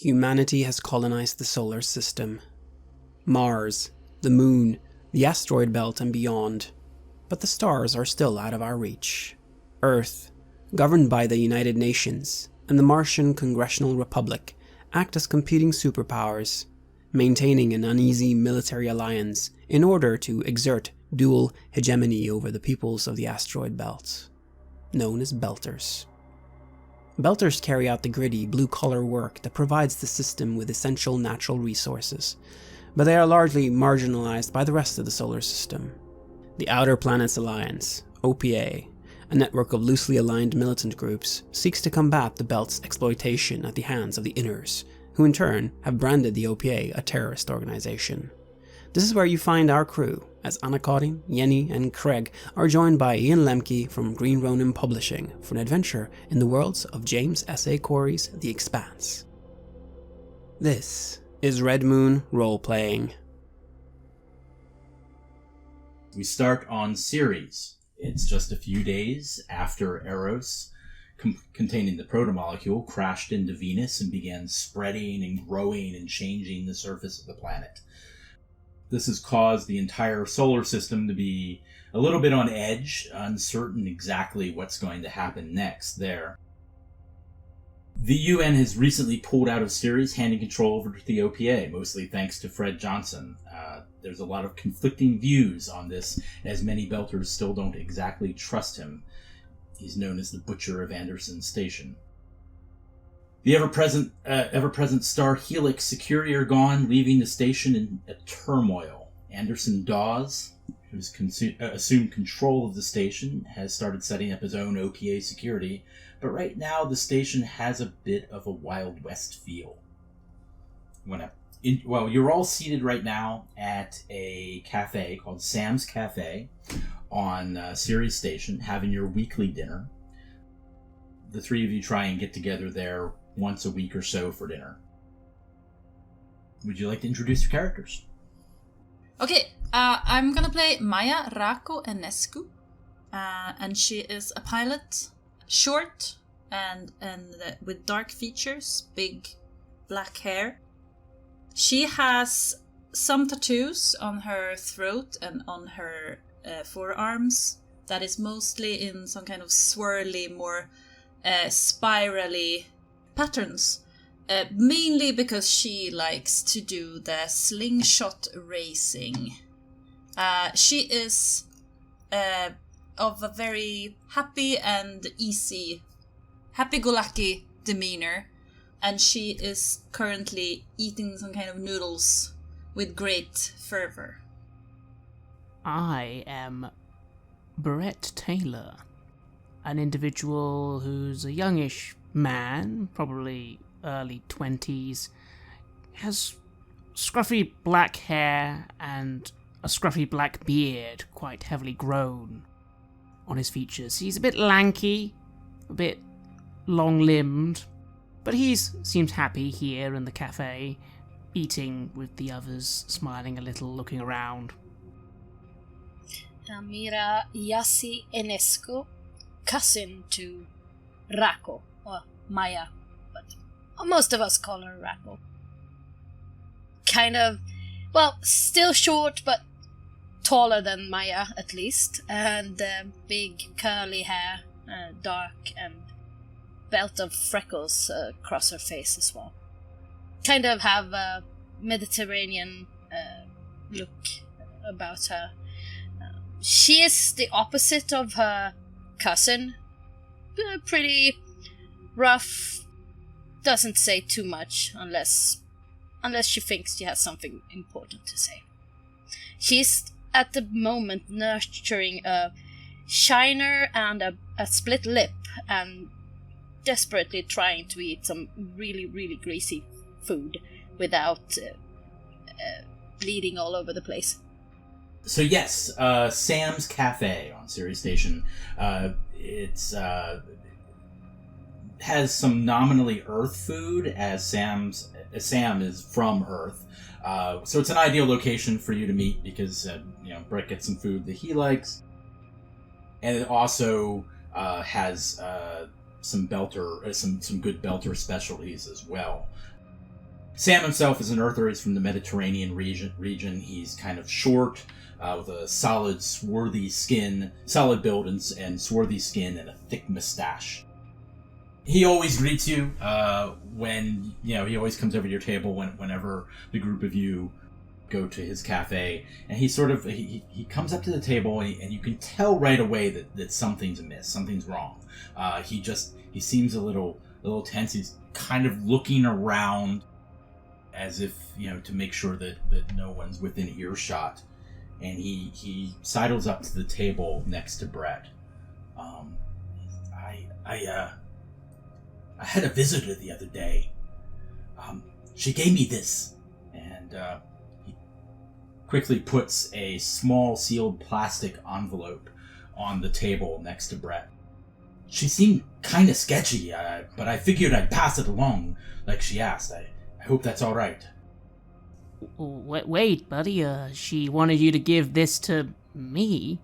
humanity has colonized the solar system. Mars, the Moon, the Asteroid Belt and beyond. But the stars are still out of our reach. Earth, governed by the United Nations, and the Martian Congressional Republic act as competing superpowers, maintaining an uneasy military alliance in order to exert dual hegemony over the peoples of the Asteroid Belt, known as Belters. Belters carry out the gritty, blue-collar work that provides the system with essential natural resources, but they are largely marginalized by the rest of the solar system. The Outer Planets Alliance, OPA, a network of loosely aligned militant groups, seeks to combat the Belt's exploitation at the hands of the Inners, who in turn have branded the OPA a terrorist organization. This is where you find our crew, as Anna-Karin, Jenny, and Craig are joined by Ian Lemke from Green Ronin Publishing for an adventure in the worlds of James S.A. Corey's The Expanse. This is Red Moon Role-Playing. We start on Ceres. It's just a few days after Eros, containing the protomolecule, crashed into Venus and began spreading and growing and changing the surface of the planet. This has caused the entire solar system to be a little bit on edge, uncertain exactly what's going to happen next there. The UN has recently pulled out of Ceres, handing control over to the OPA, mostly thanks to Fred Johnson. There's a lot of conflicting views on this, as many Belters still don't exactly trust him. He's known as the Butcher of Anderson Station. The ever-present star Helix security are gone, leaving the station in a turmoil. Anderson Dawes, who's assumed control of the station, has started setting up his own OPA security, but right now the station has a bit of a Wild West feel. You're all seated right now at a cafe called Sam's Cafe on Ceres Station, having your weekly dinner. The three of you try and get together there once a week or so for dinner. Would you like to introduce your characters? Okay, I'm gonna play Maya Rako Enescu, and she is a pilot, short and with dark features, big black hair. She has some tattoos on her throat and on her forearms that is mostly in some kind of swirly, more spirally patterns. Mainly because she likes to do the slingshot racing. She is of a very happy and easy, happy-go-lucky demeanor, and she is currently eating some kind of noodles with great fervor. I am Brett Taylor, an individual who's a youngish man, probably early 20s, has scruffy black hair and a scruffy black beard, quite heavily grown on his features. He's a bit lanky, a bit long-limbed, but he seems happy here in the cafe, eating with the others, smiling a little, looking around. Amira Yassi Enescu, cousin to Rako, or Maya, but most of us call her Rako. Kind of, well, still short, but taller than Maya, at least, and big curly hair, dark, and belt of freckles across her face as well. Kind of have a Mediterranean look about her. She is the opposite of her cousin. Pretty rough, doesn't say too much unless she thinks she has something important to say. She's at the moment nurturing a shiner and a split lip and desperately trying to eat some really, really greasy food without bleeding all over the place. So yes, Sam's Cafe on Ceres Station. It's has some nominally Earth food, as Sam is from Earth. So it's an ideal location for you to meet because Brett gets some food that he likes, and it also has some good Belter specialties as well. Sam himself is an earther. He's from the Mediterranean region. He's kind of short, with a solid, swarthy skin, solid build and swarthy skin and a thick mustache. He always greets you when, he always comes over to your table whenever the group of you go to his cafe. And he comes up to the table and you can tell right away that something's amiss, something's wrong. He seems a little tense. He's kind of looking around as if, to make sure that no one's within earshot. And he sidles up to the table next to Brett. I had a visitor the other day. She gave me this. And he quickly puts a small sealed plastic envelope on the table next to Brett. She seemed kind of sketchy, but I figured I'd pass it along like she asked. I hope that's all right. Wait, buddy, she wanted you to give this to me?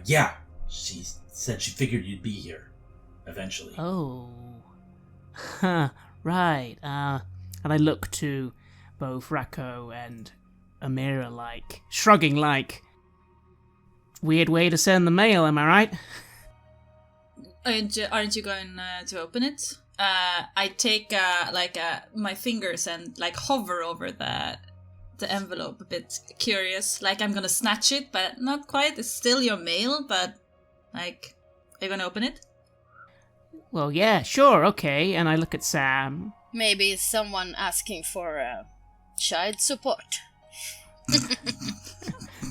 Yeah. She said she figured you'd be here, eventually. Oh. Huh, right, and I look to both Rako and Amira shrugging weird way to send the mail, am I right? Aren't you going to open it? I take my fingers and hover over the envelope, a bit curious. I'm gonna snatch it, but not quite. It's still your mail, but are you gonna open it? Well, yeah, sure, okay. And I look at Sam. Maybe it's someone asking for child support.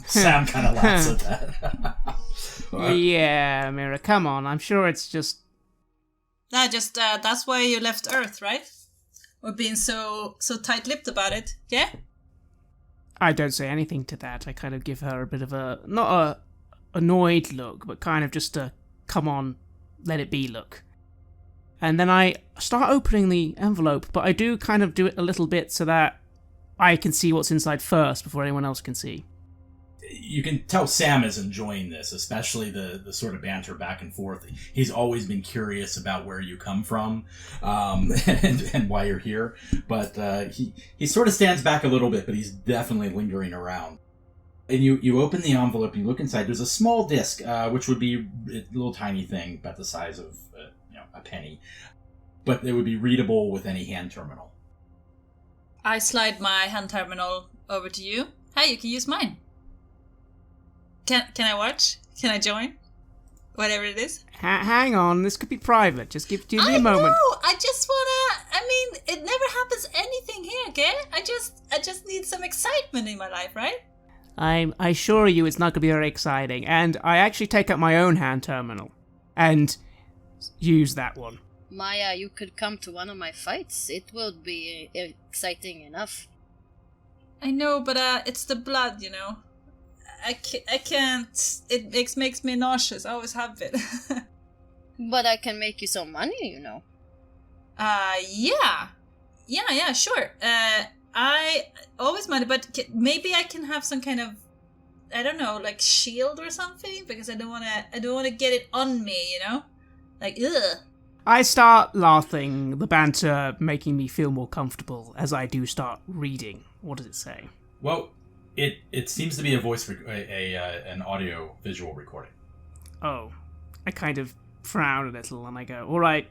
Sam kind of laughs at that. Yeah, Mira, come on. I'm sure it's just... That's why you left Earth, right? Or being so tight-lipped about it, yeah? I don't say anything to that. I kind of give her a bit of not a annoyed look, but kind of just a, come on, let it be look. And then I start opening the envelope, but I do kind of do it a little bit so that I can see what's inside first before anyone else can see. You can tell Sam is enjoying this, especially the sort of banter back and forth. He's always been curious about where you come from and why you're here. But he sort of stands back a little bit, but he's definitely lingering around. And you open the envelope and you look inside. There's a small disc, which would be a little tiny thing about the size of a penny. But it would be readable with any hand terminal. I slide my hand terminal over to you. Hey, you can use mine. Can I watch? Can I join? Whatever it is. Hang on, this could be private. Just give me a moment. I know. I just wanna. It never happens anything here, okay? I just need some excitement in my life, right? I assure you, it's not going to be very exciting. And I actually take out my own hand terminal and use that one. Maya, you could come to one of my fights. It will be exciting enough. I know, but it's the blood, I can't. It makes me nauseous. I always have it. But I can make you some money, Yeah, sure. I always money, but maybe I can have some kind of, I don't know, shield or something, because I don't want to get it on me, ugh. I start laughing, the banter making me feel more comfortable as I do start reading. What does it say? Well, it seems to be a voice, an audio visual recording. Oh, I kind of frown a little and I go, all right,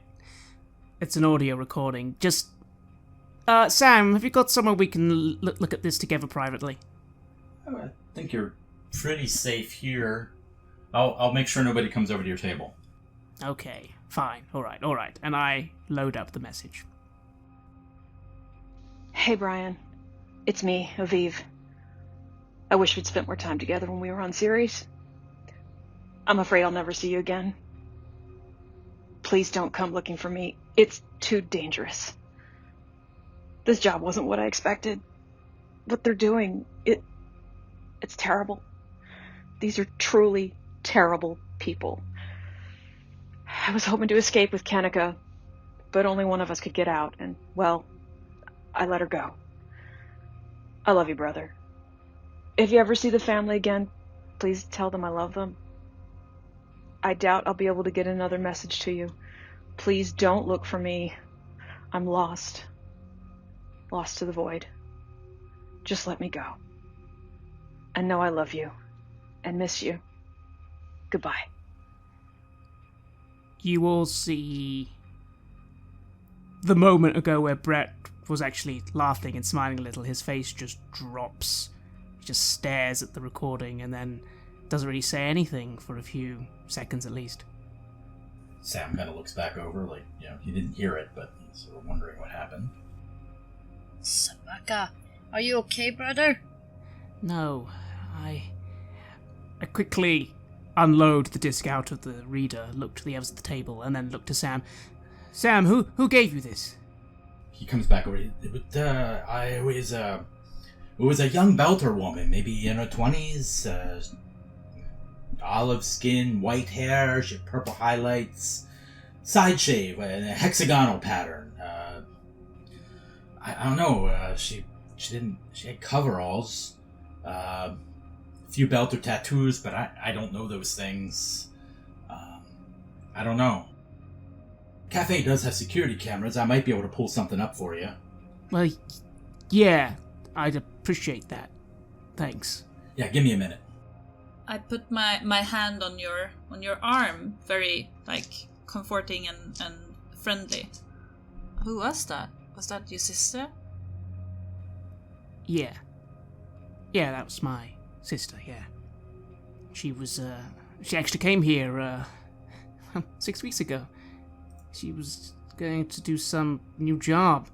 it's an audio recording. Just, Sam, have you got somewhere we can look at this together privately? Oh, I think you're pretty safe here. I'll make sure nobody comes over to your table. Okay, fine, all right. And I load up the message. Hey, Brian. It's me, Aviv. I wish we'd spent more time together when we were on Ceres. I'm afraid I'll never see you again. Please don't come looking for me. It's too dangerous. This job wasn't what I expected. What they're doing, it's terrible. These are truly terrible people. I was hoping to escape with Kanika, but only one of us could get out, and, well, I let her go. I love you, brother. If you ever see the family again, please tell them I love them. I doubt I'll be able to get another message to you. Please don't look for me. I'm lost. lost to the void. Just let me go. And know I love you, and miss you. Goodbye. You all see the moment ago where Brett was actually laughing and smiling a little. His face just drops. He just stares at the recording and then doesn't really say anything for a few seconds at least. Sam kind of looks back over, like, he didn't hear it, but he's sort of wondering what happened. Sabaka, are you okay, brother? No, I quickly unload the disc out of the reader, look to the others at the table, and then look to Sam. Sam, who gave you this? He comes back over. It was a young Belter woman, maybe in her 20s, olive skin, white hair, she had purple highlights, side shave, and a hexagonal pattern. I don't know. She had coveralls, a few Belter tattoos, but I don't know those things. I don't know. Cafe does have security cameras. I might be able to pull something up for you. Well, yeah, I'd appreciate that. Thanks. Yeah, give me a minute. I put my hand on your arm, very comforting and friendly. Who was that? Was that your sister? Yeah. Yeah, that was my sister, yeah. She actually came here, 6 weeks ago. She was going to do some new job.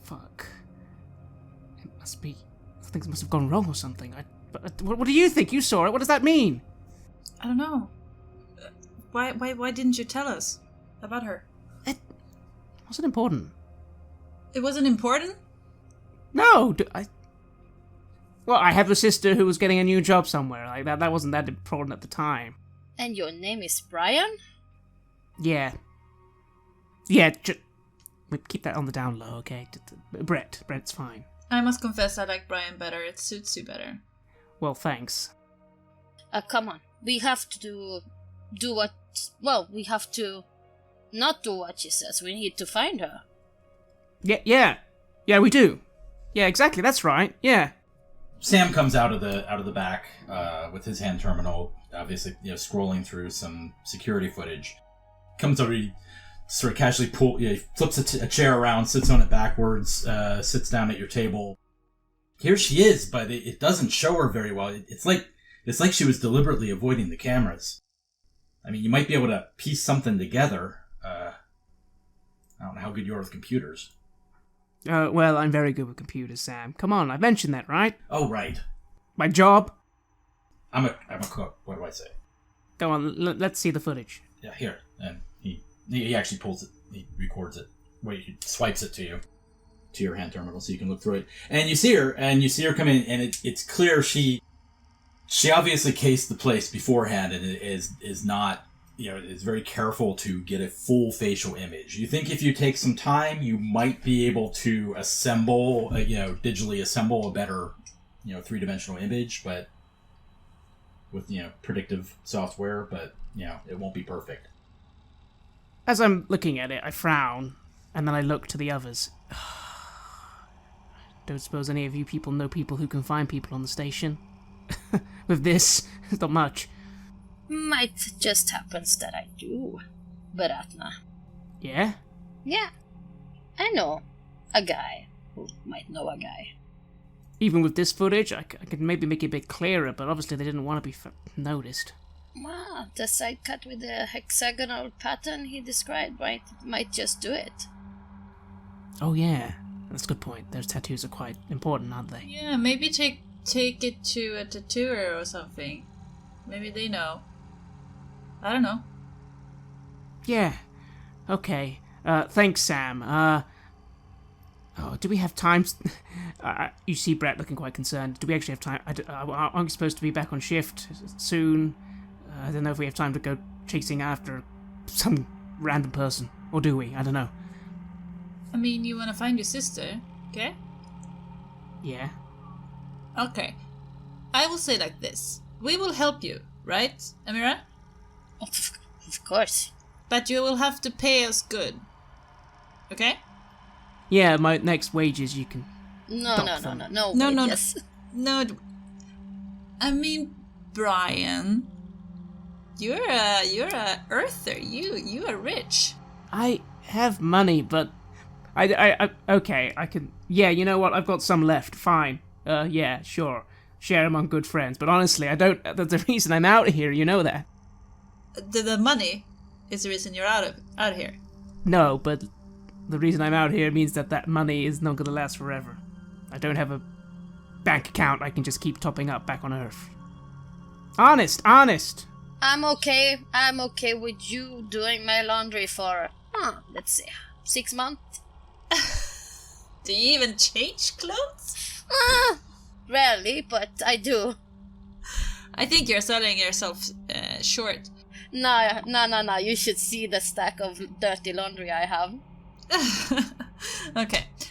Fuck. Things must have gone wrong or something. What do you think? You saw it. What does that mean? I don't know. Why didn't you tell us about her? It wasn't important. It wasn't important? No, Well, I have a sister who was getting a new job somewhere. Like that wasn't that important at the time. And your name is Brian? Yeah. Yeah, keep that on the down low, okay? Brett's fine. I must confess I like Brian better. It suits you better. Well, thanks. Come on. We have to do what... Well, we have to not do what she says. We need to find her. Yeah, we do. Yeah, exactly, that's right, yeah. Sam comes out of the back with his hand terminal, obviously, scrolling through some security footage. Comes over, he sort of casually flips a chair around, sits on it backwards, sits down at your table. Here she is, but it doesn't show her very well. It's like she was deliberately avoiding the cameras. I mean, you might be able to piece something together. I don't know how good you are with computers. Well, I'm very good with computers, Sam. Come on, I mentioned that, right? Oh, right. My job? I'm a cook. What do I say? Go on, let's see the footage. Yeah, here. And he actually pulls it. He records it. Wait, he swipes it to your hand terminal so you can look through it. And you see her come in, and it's clear she obviously cased the place beforehand and is not, is very careful to get a full facial image. You think if you take some time, you might be able to assemble, digitally assemble a better, three-dimensional image, but with, predictive software, but, it won't be perfect. As I'm looking at it, I frown, and then I look to the others. Don't suppose any of you people know people who can find people on the station? With this, it's not much. Might just happens that I do, Baratna. Yeah? Yeah. I know a guy who might know a guy. Even with this footage, I could maybe make it a bit clearer, but obviously they didn't want to be noticed. Well, the side cut with the hexagonal pattern he described might just do it. Oh yeah, that's a good point. Those tattoos are quite important, aren't they? Yeah, maybe take it to a tattooer or something. Maybe they know. I don't know. Yeah. Okay. Thanks, Sam. Do we have time? You see Brett looking quite concerned. Do we actually have time? I'm supposed to be back on shift soon. I don't know if we have time to go chasing after some random person. Or do we? I don't know. I mean, you want to find your sister, okay? Yeah. Okay. I will say like this. We will help you, right, Amira? Of course. But you will have to pay us good. Okay? Yeah, my next wages you can... No, Dock no, no, them. no, no, No, no, no. yes. No, I mean, Brian, you're a earther. You are rich. I have money, but... okay, I can... Yeah, you know what? I've got some left. Fine. Yeah, sure. Share among good friends. But honestly, I don't... That's the reason I'm out here, you know that. The money is the reason you're out here. No, but the reason I'm out here means that money is not going to last forever. I don't have a bank account I can just keep topping up back on Earth. Honest! I'm okay with you doing my laundry for, let's see, 6 months? Do you even change clothes? Rarely, but I do. I think you're selling yourself short. No, you should see the stack of dirty laundry I have.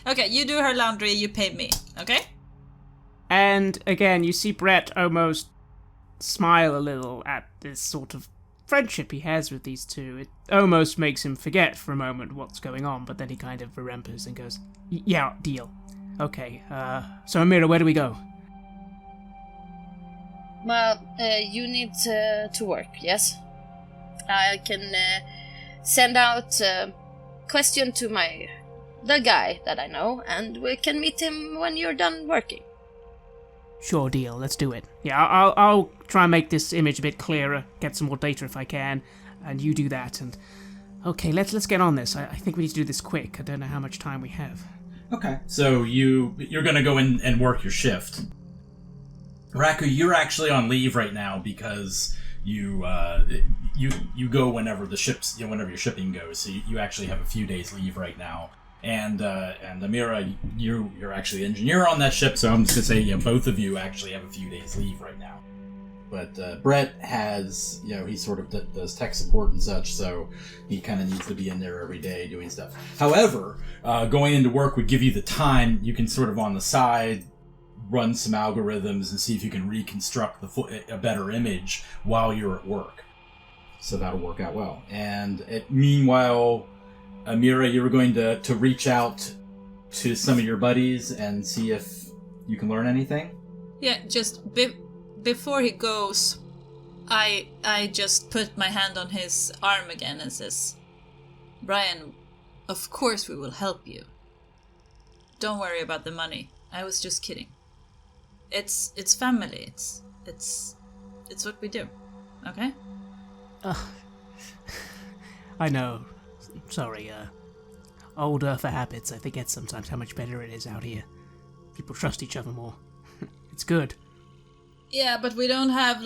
Okay, you do her laundry, you pay me, okay? And again, you see Brett almost smile a little at this sort of friendship he has with these two. It almost makes him forget for a moment what's going on, but then he kind of remembers and goes, yeah, deal. Okay, so Amira, where do we go? Well, you need to work, yes? I can send out a question to the guy that I know, and we can meet him when you're done working. Sure, deal. Let's do it. Yeah, I'll try and make this image a bit clearer, get some more data if I can, and you do that. And okay, let's get on this. I think we need to do this quick. I don't know how much time we have. Okay. So you're going to go in and work your shift. Raku, you're actually on leave right now because you go whenever whenever your shipping goes. So you actually have a few days leave right now. And Amira, you're actually the engineer on that ship, so I'm just gonna say, both of you actually have a few days leave right now. But Brett has, he sort of does tech support and such, so he kind of needs to be in there every day doing stuff. However, going into work would give you the time. You can sort of on the side run some algorithms and see if you can reconstruct a better image while you're at work. So that'll work out well. And meanwhile, Amira, you were going to reach out to some of your buddies and see if you can learn anything? Yeah, just before he goes, I just put my hand on his arm again and says, Brian, of course we will help you. Don't worry about the money. I was just kidding. It's family. It's what we do. Okay? I know. Sorry, old Earther habits. I forget sometimes how much better it is out here. People trust each other more. It's good. Yeah, but we don't have,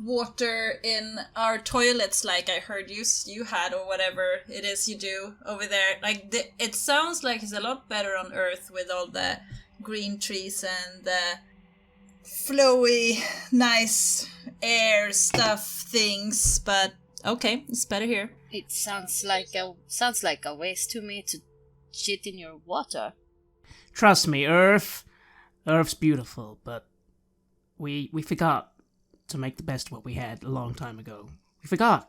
water in our toilets like I heard you had, or whatever it is you do over there. It sounds like it's a lot better on Earth with all the green trees and the flowy, nice air stuff things, but okay, it's better here. It sounds like a waste to me to shit in your water. Trust me, Earth's beautiful, but we forgot to make the best of what we had a long time ago. We forgot.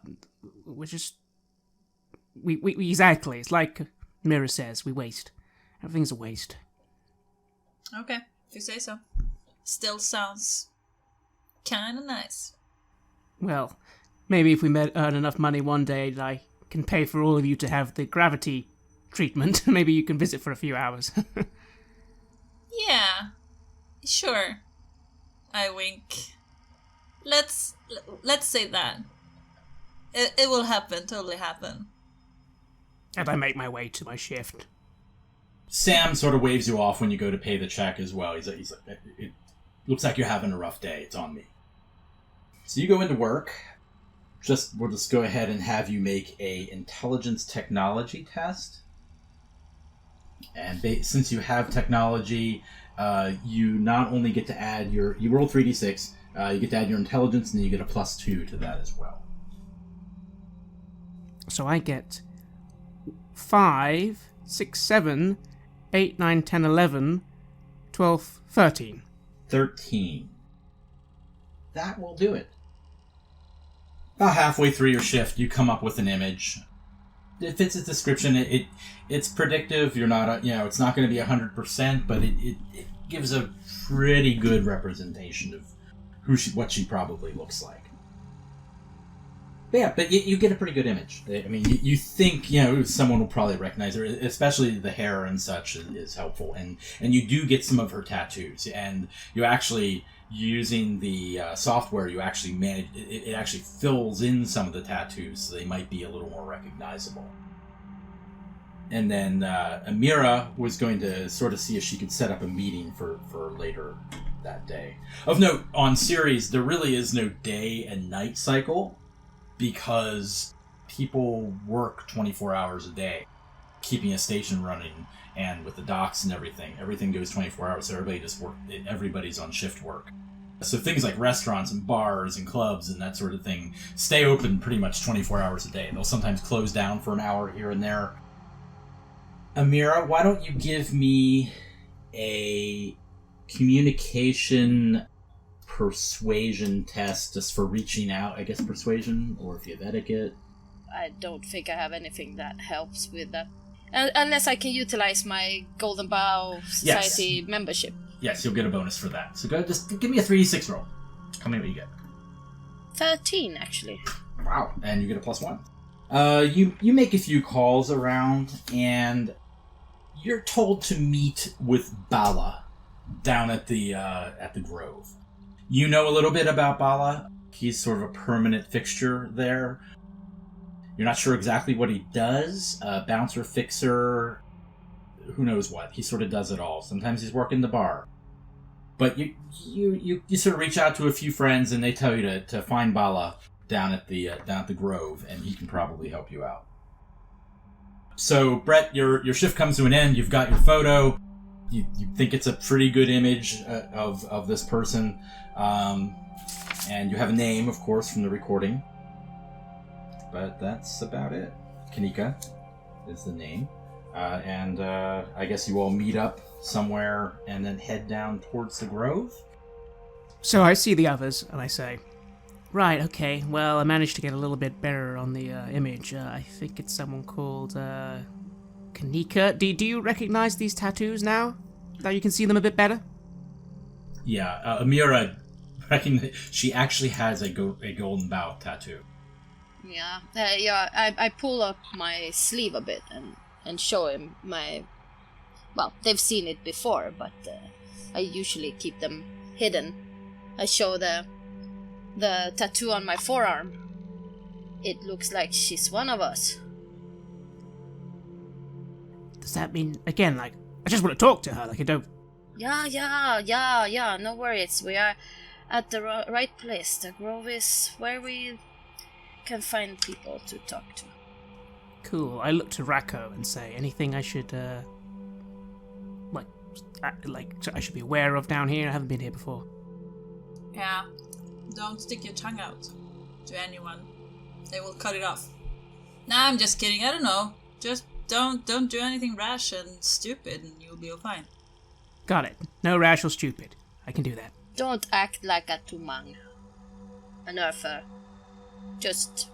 We're just... We exactly. It's like Mira says, we waste. Everything's a waste. Okay, if you say so. Still sounds kinda nice. Well, maybe if we earn enough money one day that I can pay for all of you to have the gravity treatment, maybe you can visit for a few hours. Yeah, sure. I wink. Let's say that. It will happen, totally happen. And I make my way to my shift. Sam sort of waves you off when you go to pay the check as well. He's like, it looks like you're having a rough day. It's on me. So you go into work. We'll just go ahead and have you make a intelligence technology test. And since you have technology, you not only get to add you roll 3d6, you get to add your intelligence, and then you get a +2 to that as well. So I get 5, 6, 7, 8, 9, 10, 11, 12, 13. 13. That will do it. About halfway through your shift, you come up with an image it fits its description. It's predictive. You're not, it's not going to be 100%, but it gives a pretty good representation of what she probably looks like. But yeah, but you get a pretty good image. I mean, you think, someone will probably recognize her, especially the hair and such is helpful. And you do get some of her tattoos. And you actually, using the software, you actually manage, it actually fills in some of the tattoos, so they might be a little more recognizable. And then Amira was going to sort of see if she could set up a meeting for later that day. Of note, on Ceres, there really is no day and night cycle, because people work 24 hours a day, keeping a station running, and with the docks and everything goes 24 hours, so everybody's on shift work. So things like restaurants and bars and clubs and that sort of thing stay open pretty much 24 hours a day. They'll sometimes close down for an hour here and there. Amira, why don't you give me a communication persuasion test just for reaching out, I guess persuasion, or if you have etiquette. I don't think I have anything that helps with that. Unless I can utilize my Golden Bow Society membership. Yes, you'll get a bonus for that. So go, just give me a 3d6 roll. Tell me what you get. 13, actually. Wow, and you get a +1. You make a few calls around, and you're told to meet with Bala down at the Grove. You know a little bit about Bala. He's sort of a permanent fixture there. You're not sure exactly what he does. Bouncer, fixer, who knows what. He sort of does it all. Sometimes he's working the bar. But you sort of reach out to a few friends, and they tell you to find Bala down at the Grove, and he can probably help you out. So, Brett, your shift comes to an end. You've got your photo. You think it's a pretty good image of this person. And you have a name, of course, from the recording. But that's about it. Kanika is the name. And I guess you all meet up somewhere and then head down towards the Grove. So I see the others, and I say, right, okay, well, I managed to get a little bit better on the image. I think it's someone called Kanika. Do you recognize these tattoos now? That you can see them a bit better? Yeah, Amira, she actually has a golden bow tattoo. Yeah, I pull up my sleeve a bit and show him my... Well, they've seen it before, but I usually keep them hidden. I show the tattoo on my forearm. It looks like she's one of us. Does that mean, again, like, I just want to talk to her, like I don't... Yeah, no worries. We are at the right place. The Grove is where we can find people to talk to. Cool. I look to Rako and say, anything I should, I should be aware of down here? I haven't been here before. Yeah. Don't stick your tongue out to anyone. They will cut it off. Nah, I'm just kidding. I don't know. Just don't do anything rash and stupid and you'll be all fine. Got it. No rash or stupid. I can do that. Don't act like a Tumang. An Earther. Just...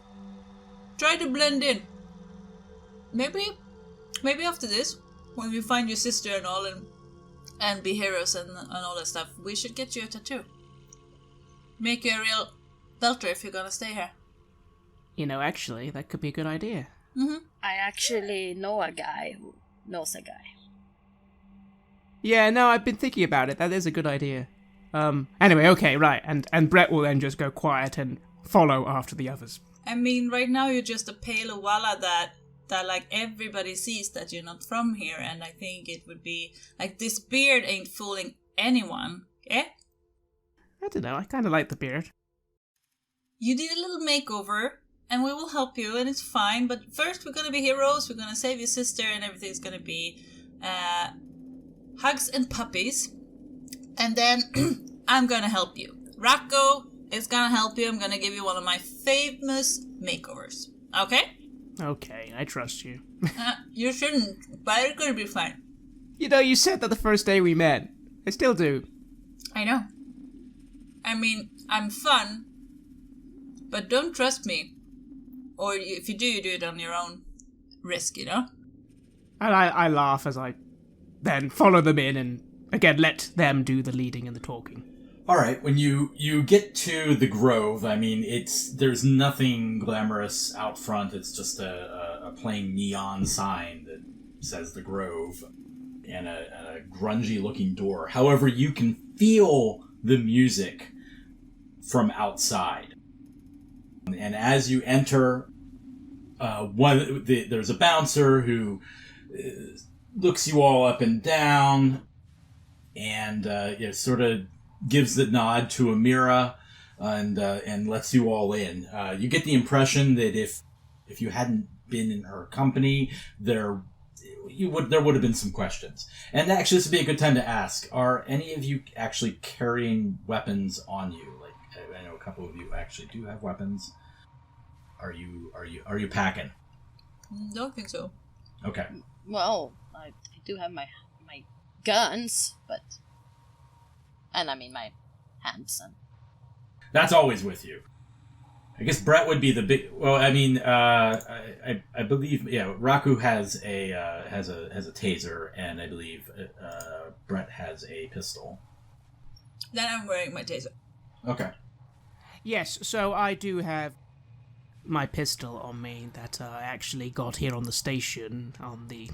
try to blend in. Maybe after this, when we find your sister and all and be heroes and all that stuff, we should get you a tattoo. Make you a real belter if you're gonna stay here. You know, actually, that could be a good idea. Mm-hmm. I actually know a guy who knows a guy. Yeah, no, I've been thinking about it. That is a good idea. Anyway, okay, right. And Brett will then just go quiet and follow after the others. I mean, right now you're just a pale walla that like everybody sees that you're not from here, and I think it would be like this beard ain't fooling anyone, eh? I don't know, I kind of like the beard. You did a little makeover, and we will help you, and it's fine, but first we're gonna be heroes, we're gonna save your sister, and everything's gonna be hugs and puppies, and then I'm gonna help you. Rako is gonna help you, I'm gonna give you one of my famous makeovers, okay? Okay, I trust you. You shouldn't, but it's gonna be fine. You know, you said that the first day we met. I still do. I know. I mean, I'm fun, but don't trust me. Or if you do it on your own. risk, you know? And I laugh as I then follow them in and, again, let them do the leading and the talking. All right, when you get to the Grove, I mean, there's nothing glamorous out front. It's just a plain neon sign that says the Grove and a grungy-looking door. However, you can feel the music from outside. And as you enter, there's a bouncer who looks you all up and down and sort of gives the nod to Amira and lets you all in. You get the impression that if you hadn't been in her company, there would have been some questions. And actually, this would be a good time to ask: are any of you actually carrying weapons on you? Like, I know a couple of you actually do have weapons. Are you packing? Don't think so. Okay. Well, I do have my guns, but... And I mean my hands. And... That's always with you. I guess Brett would be the big... Well, I mean, I believe, Raku has a taser, and I believe Brett has a pistol. Then I'm wearing my taser. Okay. Yes, so I do have my pistol on me that I actually got here on the station on the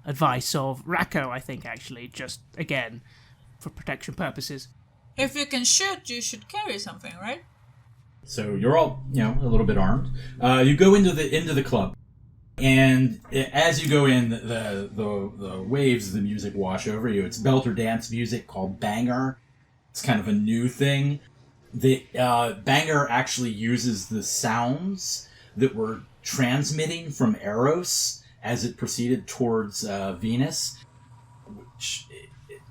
advice of Rako, I think, actually, just, again, for protection purposes. If you can shoot, you should carry something, right? So you're all, a little bit armed. You go into the club, and as you go in, the waves of the music wash over you. It's belter dance music called banger. It's kind of a new thing. The banger actually uses the sounds that were transmitting from Eros as it proceeded towards Venus, which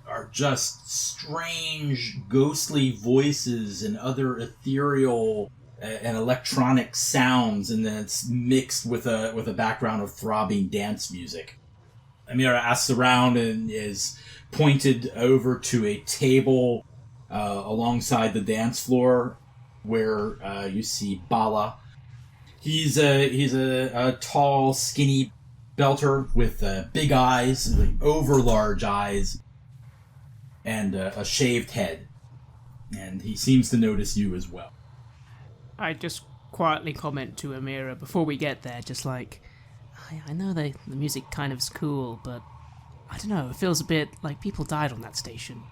are just strange, ghostly voices and other ethereal and electronic sounds, and then it's mixed with a background of throbbing dance music. Amira asks around and is pointed over to a table alongside the dance floor, where you see Bala. He's a tall, skinny belter with big eyes, like over-large eyes, and a shaved head. And he seems to notice you as well. I just quietly comment to Amira before we get there, just like, I know the music kind of is cool, but I don't know, it feels a bit like people died on that station.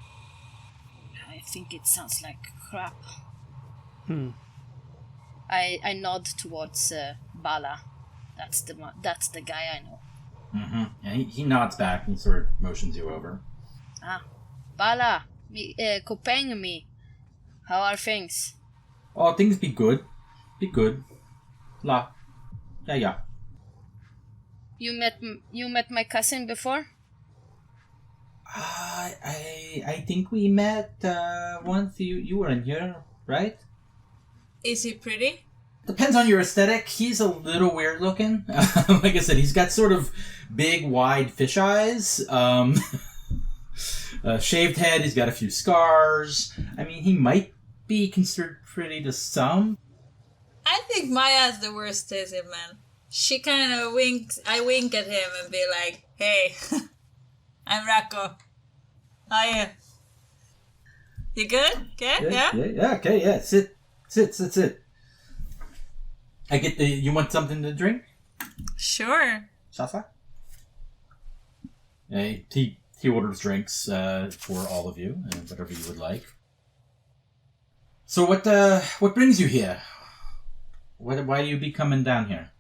I think it sounds like crap. I nod towards Bala. That's the guy I know. Mm-hmm. And he nods back and sort of motions you over. Bala, kopeng me. How are things? Oh, things be good. Be good. La. Yeah. You met my cousin before? I think we met once. You were in here, right? Is he pretty? Depends on your aesthetic. He's a little weird looking. Like I said, he's got sort of big, wide fish eyes. Shaved head. He's got a few scars. I mean, he might be considered pretty to some. I think Maya's the worst tasting man. She kind of winks. I wink at him and be like, "Hey, I'm Rako. How are you? You good? Okay? Yeah? Okay, yeah. Sit. I get you want something to drink? Sure. Sasa? He orders drinks for all of you, whatever you would like. So what brings you here? Why do you be coming down here?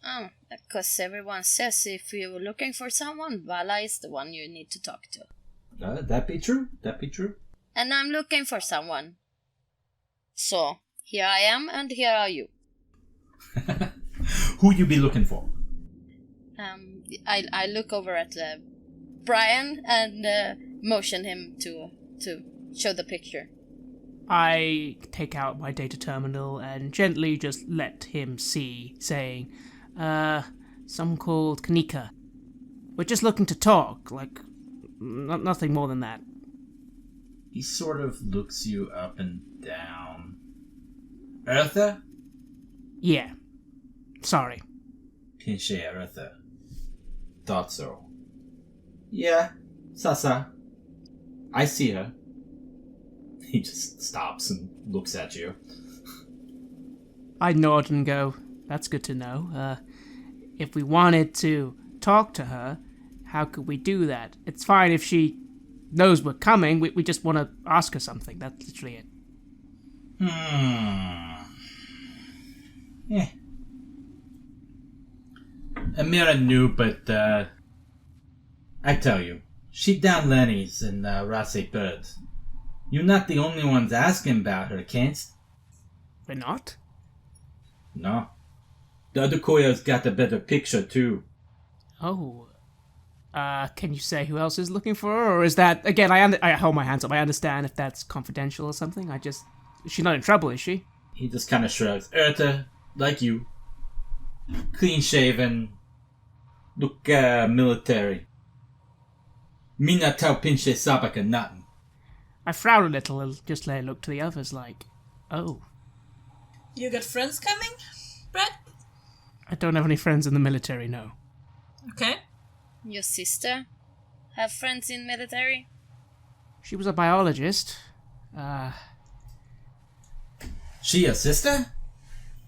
Oh, because everyone says if you're looking for someone, Bala is the one you need to talk to. That be true. And I'm looking for someone. So, here I am, and here are you. Who you be looking for? I look over at Brian and motion him to show the picture. I take out my data terminal and gently just let him see, saying, some called Kanika. We're just looking to talk, like, nothing more than that. He sort of looks you up and down. Eartha? Yeah. Sorry. Pinche Eartha. Thought so. Yeah, Sasa. I see her. He just stops and looks at you. I nod and go, that's good to know. If we wanted to talk to her, how could we do that? It's fine if she knows we're coming. We just want to ask her something. That's literally it. Amira knew, but I tell you, she down Lenny's in Asteroid Belt. You're not the only ones asking about her, can't? We're not? No. The other Koya's got a better picture, too. Oh. Can you say who else is looking for her? Or is that... Again, I hold my hands up. I understand if that's confidential or something. She's not in trouble, is she? He just kind of shrugs. Erta, like you. Clean-shaven. Look, military. Me not tell pinche sabaka nothing. I frown a little and just look to the others like, oh. You got friends coming, Brett? I don't have any friends in the military, no. Okay. Your sister have friends in military? She was a biologist. She a sister?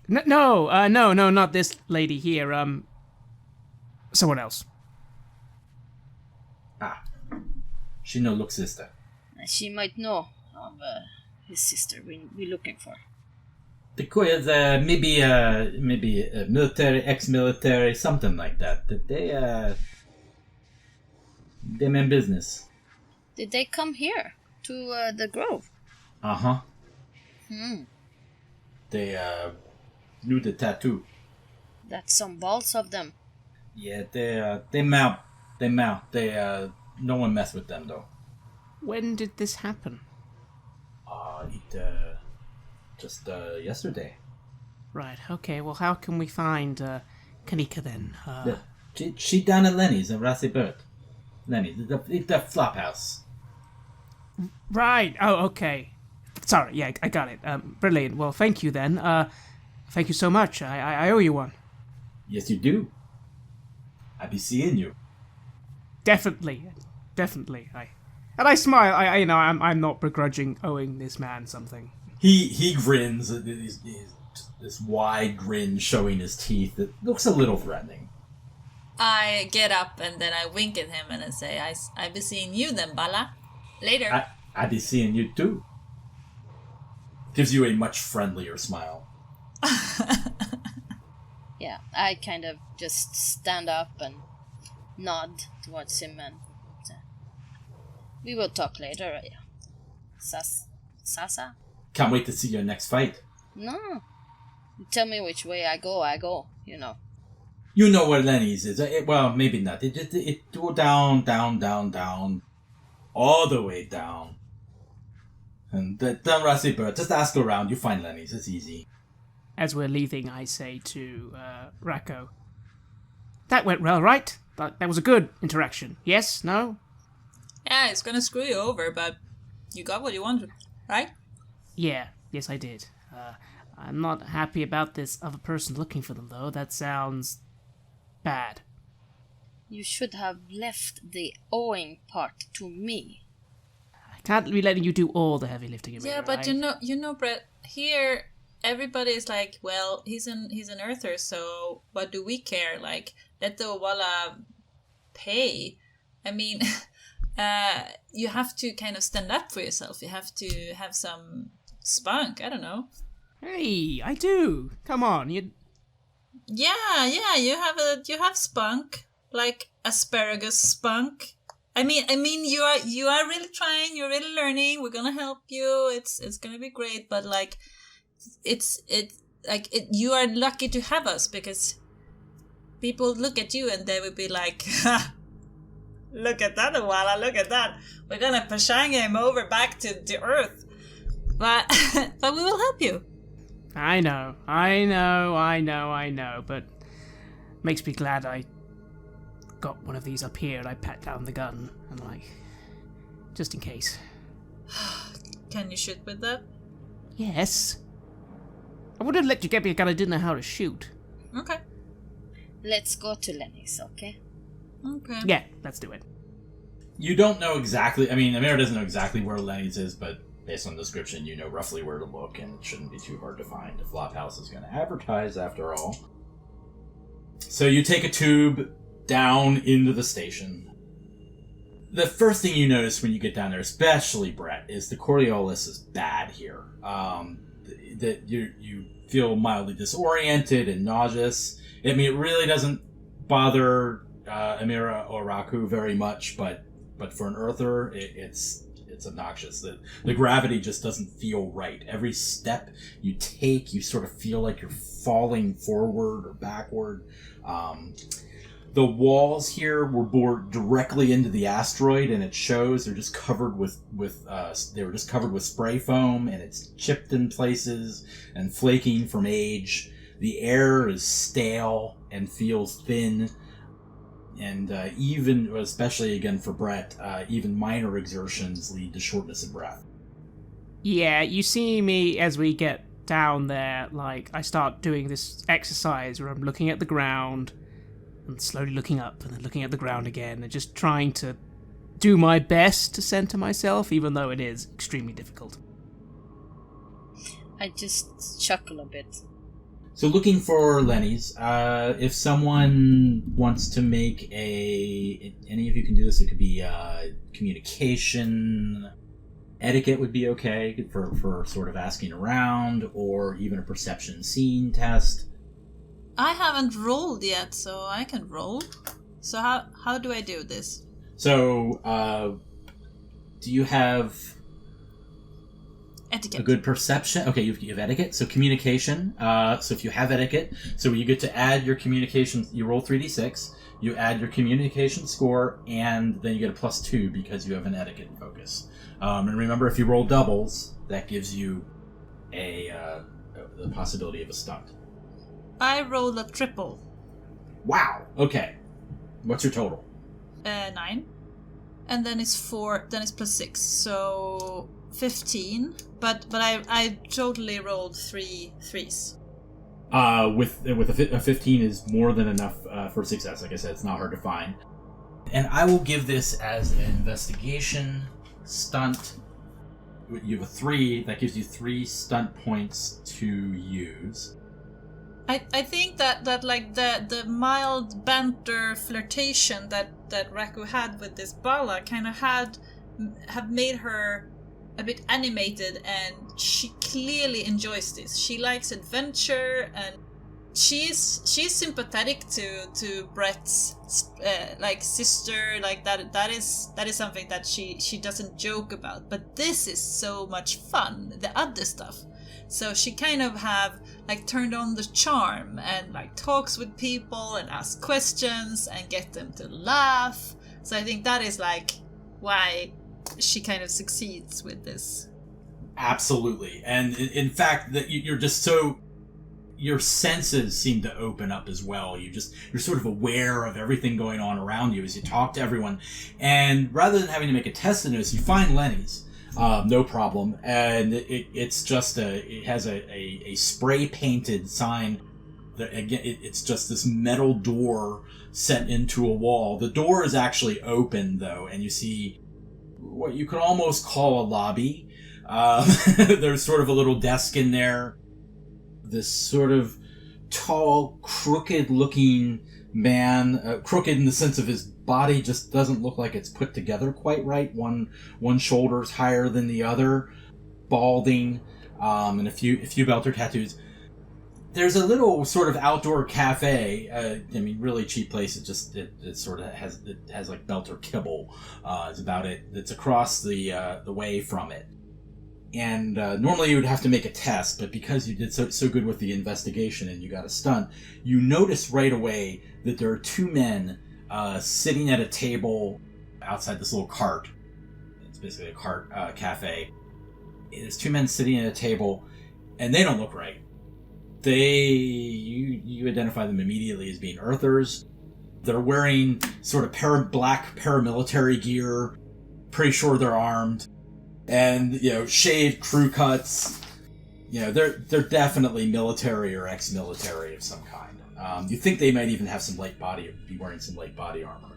No, not this lady here. Someone else. Ah. She no look sister. She might know of his sister we're looking for. The Koya's maybe military, ex-military, something like that. They mean business. Did they come here to the grove? Uh-huh. They knew the tattoo. That's some balls of them. Yeah, they mount. No one mess with them though. When did this happen? Just yesterday. Right, okay, well how can we find Kanika then? She down at Lenny's in Asteroid Belt. Lenny's, the flop house. Right, oh, okay. Sorry, yeah, I got it. Brilliant, well thank you then. Thank you so much, I owe you one. Yes, you do. I be seeing you. Definitely. I smile. I'm not begrudging owing this man something. He grins. This wide grin showing his teeth. It looks a little threatening. I get up and then I wink at him and I say, I be seeing you then, Bala. Later. I be seeing you too. Gives you a much friendlier smile. Yeah, I kind of just stand up and nod towards him and we will talk later. Sasa? Can't wait to see your next fight. No. You tell me which way I go, you know. You know where Lenny's is. Well, maybe not. It go down, all the way down. And down Asteroid Belt. Just ask around. You find Lenny's. It's easy. As we're leaving, I say to Rako, that went well, right? That was a good interaction. Yes? No? Yeah, it's gonna screw you over, but you got what you wanted, right? Yeah, yes I did. I'm not happy about this other person looking for them, though. That sounds bad. You should have left the owing part to me. I can't be letting you do all the heavy lifting. Yeah, but you know, Brett, here everybody is like, well, he's an earther, so what do we care? Like, let the Walla pay. I mean, you have to kind of stand up for yourself. You have to have some spunk. I don't know. Hey, I do. Come on, you. Yeah. You have spunk, like asparagus spunk. I mean, you are really trying. You're really learning. We're gonna help you. It's gonna be great. But like, you are lucky to have us because people look at you and they would be like, ha, look at that, Awala, look at that. We're gonna pashang him over back to the earth. But we will help you. I know, but makes me glad I got one of these up here and I pat down the gun and like, just in case. Can you shoot with that? Yes. I wouldn't let you get me a gun I didn't know how to shoot. Okay. let's go to Lenny's, okay? Okay. Yeah, let's do it. You don't know exactly... I mean, Amira doesn't know exactly where Lenny's is, but based on the description, you know roughly where to look, and it shouldn't be too hard to find. If Flophouse is going to advertise, after all. So you take a tube down into the station. The first thing you notice when you get down there, especially Brett, is the Coriolis is bad here. That you feel mildly disoriented and nauseous. I mean, it really doesn't bother Amira or Raku very much, but for an Earther, it's obnoxious. The gravity just doesn't feel right. Every step you take, you sort of feel like you're falling forward or backward. The walls here were bored directly into the asteroid, and it shows they're just covered with spray foam, and it's chipped in places and flaking from age. The air is stale and feels thin, and even, especially again for Brett, even minor exertions lead to shortness of breath. Yeah, you see me as we get down there, like, I start doing this exercise where I'm looking at the ground and slowly looking up and then looking at the ground again and just trying to do my best to center myself, even though it is extremely difficult. I just chuckle a bit. So looking for Lenny's, if someone wants to make any of you can do this, it could be communication, etiquette would be okay for sort of asking around, or even a perception scene test. I haven't rolled yet, so I can roll. So how do I do this? So, do you have Etiquette. a good perception? Okay, you have etiquette. So communication. So if you have etiquette, so you get to add your communication. You roll 3d6. You add your communication score, and then you get a +2 because you have an etiquette focus. And remember, if you roll doubles, that gives you the possibility of a stunt. I rolled a triple. Wow. Okay. What's your total? 9. And then it's 4, then it's +6, so 15. But I totally rolled 3 threes. With a 15 is more than enough for success. Like I said, it's not hard to find. And I will give this as an investigation stunt. You have a 3, that gives you 3 stunt points to use. I think that like the mild banter flirtation that Raku had with this Bala kind of have made her a bit animated, and she clearly enjoys this. She likes adventure, and she's sympathetic to Brett's like sister, like that is something that she doesn't joke about. But this is so much fun, the other stuff. So she kind of have like turned on the charm and like talks with people and asks questions and get them to laugh. So I think that is like why she kind of succeeds with this. Absolutely. And in fact, that you're just so, your senses seem to open up as well. You're sort of aware of everything going on around you as you talk to everyone. And rather than having to make a test of this, you find Lenny's. No problem. And it's just it has a spray painted sign that, again, it's just this metal door set into a wall. The door is actually open though, and you see what you could almost call a lobby. There's sort of a little desk in there. This sort of tall, crooked looking man, crooked in the sense of his body just doesn't look like it's put together quite right. One shoulder's higher than the other, balding, and a few belter tattoos. There's a little sort of outdoor cafe. I mean, really cheap place. It sort of has like belter kibble. Is about it. It's across the way from it. And normally you would have to make a test, but because you did so good with the investigation and you got a stunt, you notice right away that there are 2 men sitting at a table outside this little cart. It's basically a cart cafe. There's 2 men sitting at a table, and they don't look right. You identify them immediately as being Earthers. They're wearing sort of black paramilitary gear. Pretty sure they're armed. And, shaved crew cuts. They're definitely military or ex-military of some kind. You think they might even have be wearing some light body armor.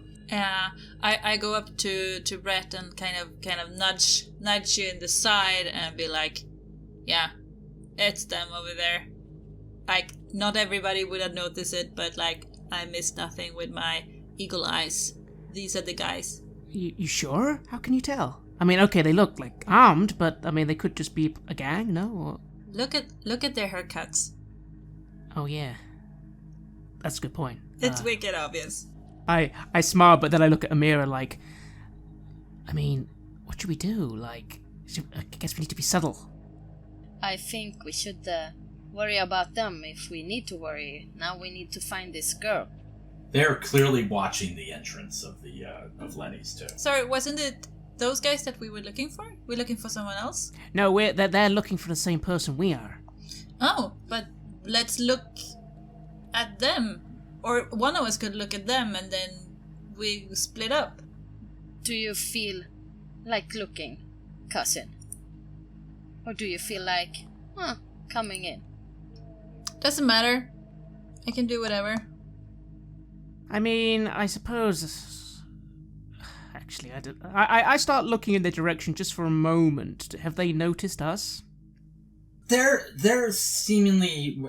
I go up to Brett and kind of nudge you in the side and be like, yeah, it's them over there. Like, not everybody would have noticed it, but like, I missed nothing with my eagle eyes. These are the guys. You sure? How can you tell? I mean, okay, they look like armed, but I mean, they could just be a gang, no? Or... Look at their haircuts. Oh yeah, that's a good point. It's wicked obvious. I smile, but then I look at Amira like, I mean, what should we do? Like, I guess we need to be subtle. I think we should worry about them if we need to worry. Now we need to find this girl. They're clearly watching the entrance of the of Lenny's too. Sorry, wasn't it those guys that we were looking for? We're looking for someone else? No, they're looking for the same person we are. Oh, but let's look at them. Or one of us could look at them and then we split up. Do you feel like looking, cousin? Or do you feel like, coming in? Doesn't matter. I can do whatever. I mean, I suppose... Actually, I start looking in their direction just for a moment. Have they noticed us? They're seemingly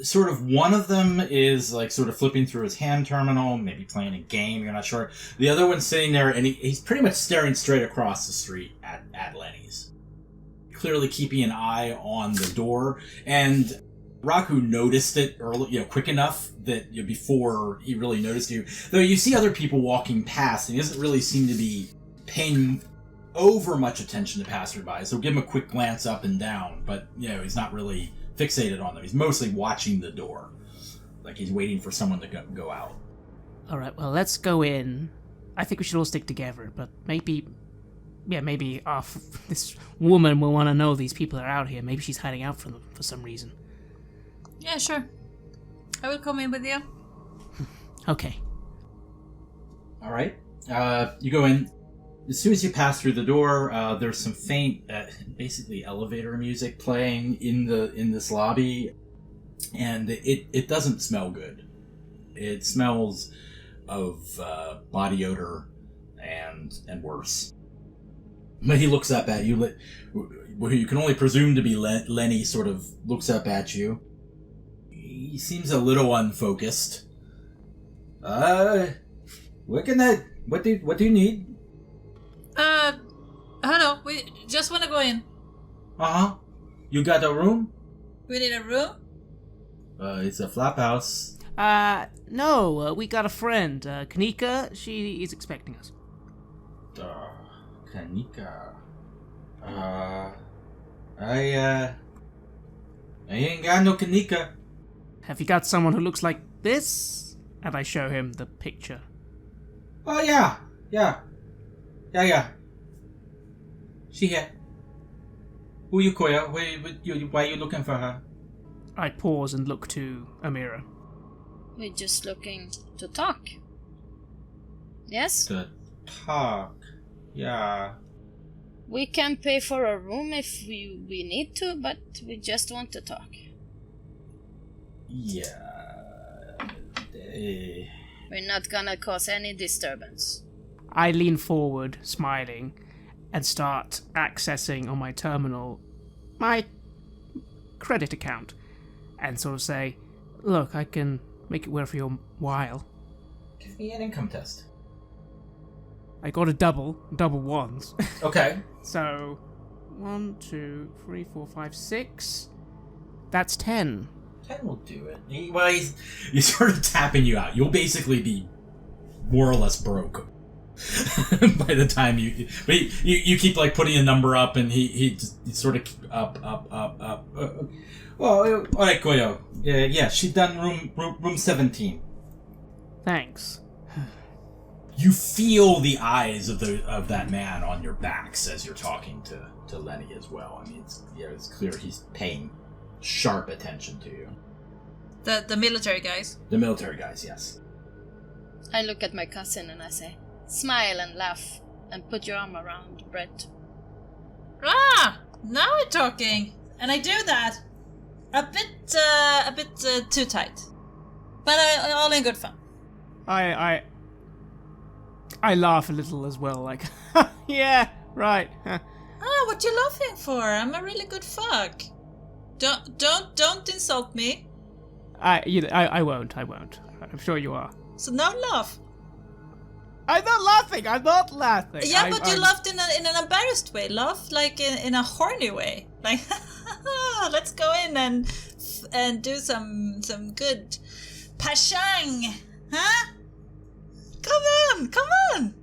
sort of, one of them is like sort of flipping through his hand terminal, maybe playing a game, you're not sure. The other one's sitting there and he's pretty much staring straight across the street at Lenny's. Clearly keeping an eye on the door, and Raku noticed it early, quick enough that before he really noticed you. Though you see other people walking past and he doesn't really seem to be paying over much attention to passersby, so give him a quick glance up and down, but he's not really fixated on them. He's mostly watching the door, like he's waiting for someone to go out. All right, well, let's go in. I think we should all stick together, but maybe this woman will want to know these people are out here. Maybe she's hiding out from them for some reason. Yeah, sure. I will come in with you. Okay. All right. You go in. As soon as you pass through the door, there's some faint, basically elevator music playing in this lobby, and it doesn't smell good. It smells of body odor and worse. But he looks up at you. You can only presume to be Lenny. Sort of looks up at you. He seems a little unfocused. What do you need? Hello, we just want to go in. Uh-huh. You got a room? We need a room? It's a flap house. No, we got a friend, Kanika, she is expecting us. Kanika. I ain't got no Kanika. Have you got someone who looks like this? And I show him the picture. Oh, yeah. She here. Who you call her? Why are you looking for her? I pause and look to Amira. We're just looking to talk. Yes? To talk. Yeah. We can pay for a room if we need to, but we just want to talk. Yeah. We're not gonna cause any disturbance. I lean forward, smiling, and start accessing on my terminal my credit account, and sort of say, look, I can make it worth for your while. Give me an income test. I got a double ones. Okay. So, 1, 2, 3, 4, 5, 6. That's 10. 10 will do it. He's sort of tapping you out. You'll basically be more or less broke by the time you keep like putting a number up, and he sort of up. Well, all right, Koyo. Yeah, she done room 17. Thanks. You feel the eyes of that man on your backs as you're talking to Lenny as well. I mean, it's clear he's paying sharp attention to you. The military guys. The military guys, yes. I look at my cousin and I say, smile and laugh and put your arm around Brett. Ah! Now we're talking! And I do that! A bit too tight. But all in good fun. I laugh a little as well, like, yeah, right. Oh, what you laughing for? I'm a really good fuck. Don't insult me. I won't. I'm sure you are. So now laugh. I'm not laughing. Yeah, but you laughed in an embarrassed way. Laugh like in a horny way. Like, let's go in and do some good pashang, huh? Come on.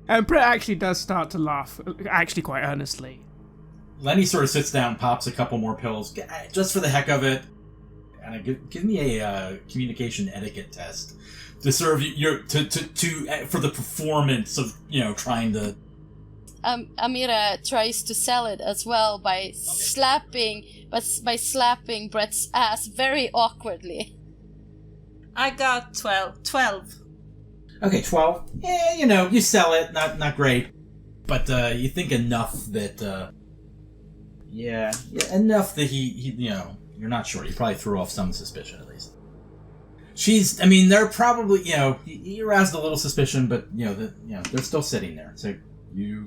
And Brett actually does start to laugh, actually quite earnestly. Lenny sort of sits down, pops a couple more pills, just for the heck of it. And give me a communication etiquette test to serve you for the performance of trying to. Amira tries to sell it as well by slapping Brett's ass very awkwardly. I got 12. Okay, 12. Yeah, you sell it. Not great, but you think enough that. Enough that he you're not sure. You probably threw off some suspicion at least. They're probably you aroused a little suspicion, but they're still sitting there. So you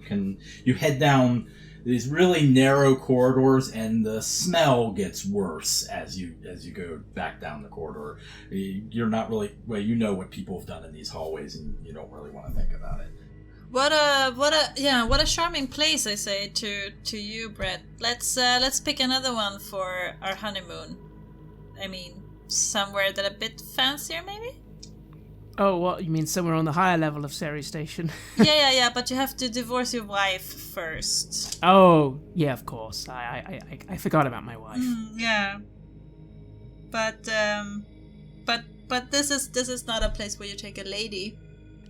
head down these really narrow corridors, and the smell gets worse as you go back down the corridor. You're not really what people have done in these hallways, and you don't really want to think about it. What a charming place, I say to you, Brett. Let's pick another one for our honeymoon. I mean, somewhere that a bit fancier, maybe? Oh, what? You mean somewhere on the higher level of Ceres Station? Yeah, but you have to divorce your wife first. Oh, yeah, of course. I forgot about my wife. Yeah. But this is not a place where you take a lady.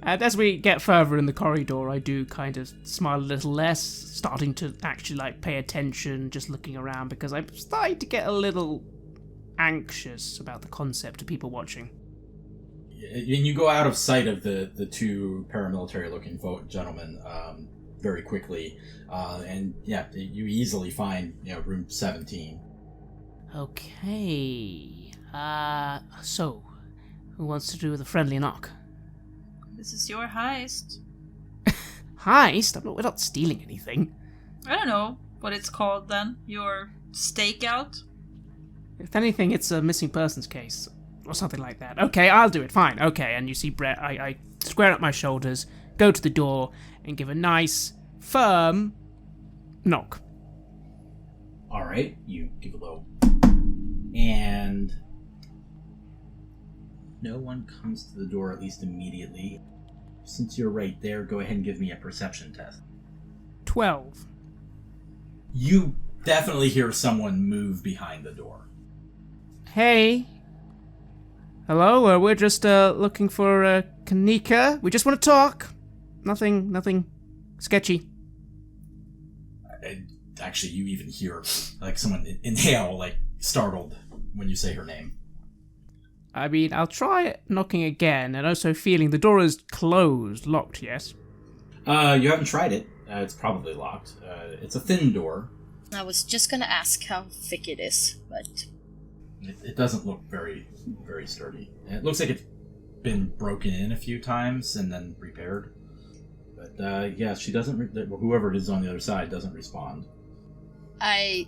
And as we get further in the corridor, I do kind of smile a little less, starting to actually pay attention, just looking around, because I'm starting to get a little anxious about the concept of people watching. And you go out of sight of the two paramilitary-looking gentlemen very quickly, and you easily find room 17. Okay. So, who wants to do the friendly knock? This is your heist. Heist? We're not stealing anything. I don't know what it's called then. Your stakeout? If anything, it's a missing persons case. Or something like that. Okay, I'll do it. Fine. Okay, and you see Brett, I square up my shoulders, go to the door, and give a nice, firm knock. Alright, you give a low. And no one comes to the door, at least immediately. Since you're right there, go ahead and give me a perception test. 12. You definitely hear someone move behind the door. Hey. Hello, we're just looking for Kanika. We just want to talk. Nothing sketchy. Actually, you even hear someone inhale, startled when you say her name. I'll try knocking again, and also feeling the door is closed, locked, yes? You haven't tried it. It's probably locked. It's a thin door. I was just gonna ask how thick it is, but... It doesn't look very, very sturdy. And it looks like it's been broken in a few times and then repaired. But, she doesn't... whoever it is on the other side doesn't respond. I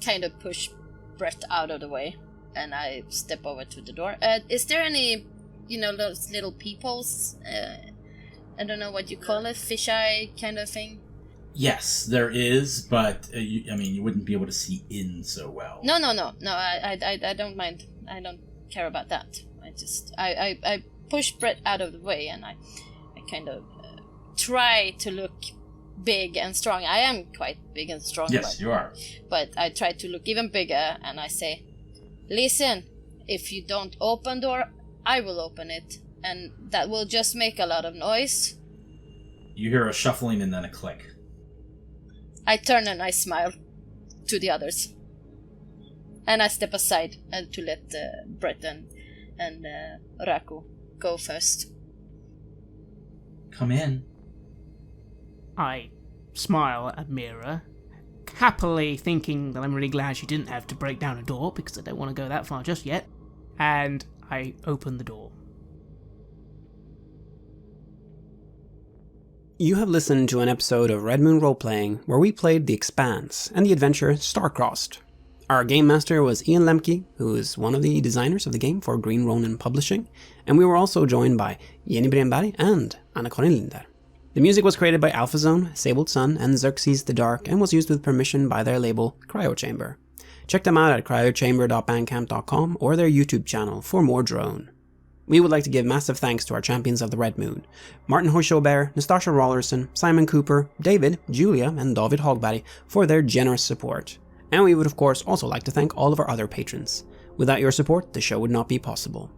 kind of push Brett out of the way, and I step over to the door. Is there any, those little peepholes? I don't know what you call it, fisheye kind of thing? Yes, there is, but you wouldn't be able to see in so well. No. I don't mind. I don't care about that. I push Brett out of the way, and I kind of try to look big and strong. I am quite big and strong. Yes, you are. But I try to look even bigger, and I say, "Listen, if you don't open the door, I will open it, and that will just make a lot of noise." You hear a shuffling and then a click. I turn and I smile to the others. And I step aside to let Brett and Raku go first. Come in. I smile at Mira, happily thinking that I'm really glad she didn't have to break down a door, because I don't want to go that far just yet. And I open the door. You have listened to an episode of Red Moon Roleplaying where we played The Expanse and the adventure Star-Crossed. Our game master was Ian Lemke, who is one of the designers of the game for Green Ronin Publishing, and we were also joined by Jenny Bremberg and Anna-Karin. The music was created by AlphaZone, Sabled Sun, and Xerxes the Dark, and was used with permission by their label Cryochamber. Check them out at cryochamber.bandcamp.com or their YouTube channel for more drone. We would like to give massive thanks to our champions of the Red Moon, Martin Heuschober, Nastasia Raulerson, Simon Cooper, David, Julia, and David Hagberg for their generous support. And we would of course also like to thank all of our other patrons. Without your support, the show would not be possible.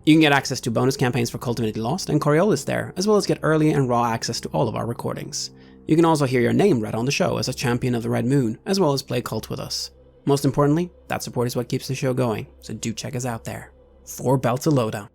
You can get access to bonus campaigns for Cultivately Lost and Coriolis there, as well as get early and raw access to all of our recordings. You can also hear your name read on the show as a champion of the Red Moon, as well as play Cult with us. Most importantly, that support is what keeps the show going, so do check us out there. 4 belts of lowdown.